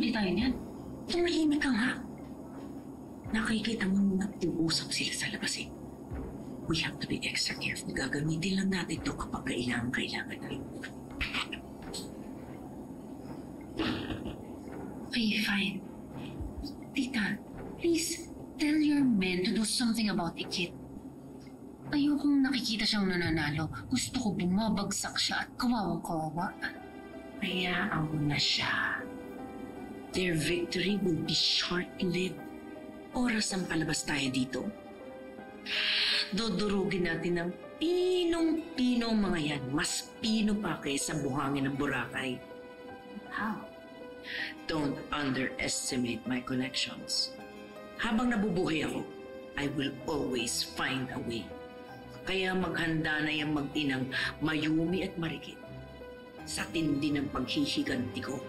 hindi tayo niyan. Tumahimik ka nga. Nakikita mo nag-uusap sila sa labas eh. We have to be extra careful. Gagamitin lang natin ito kapag kailangan na. Okay, fine. Tita, please tell your men to do something about Ikit. Ayokong nakikita siyang nananalo. Gusto ko bumabagsak siya at kawawang-kawawa. Hayaan mo na siya. Their victory will be short-lived. Oras ang palabas tayo dito. Dudurugin natin ng pinong-pinong mga yan. Mas pino pa kaysa buhangin ng Boracay. How? Don't underestimate my connections. Habang nabubuhay ako, I will always find a way. Kaya maghanda na yung mag-inang Mayumi at Marikit sa tindi ng paghihiganti ko.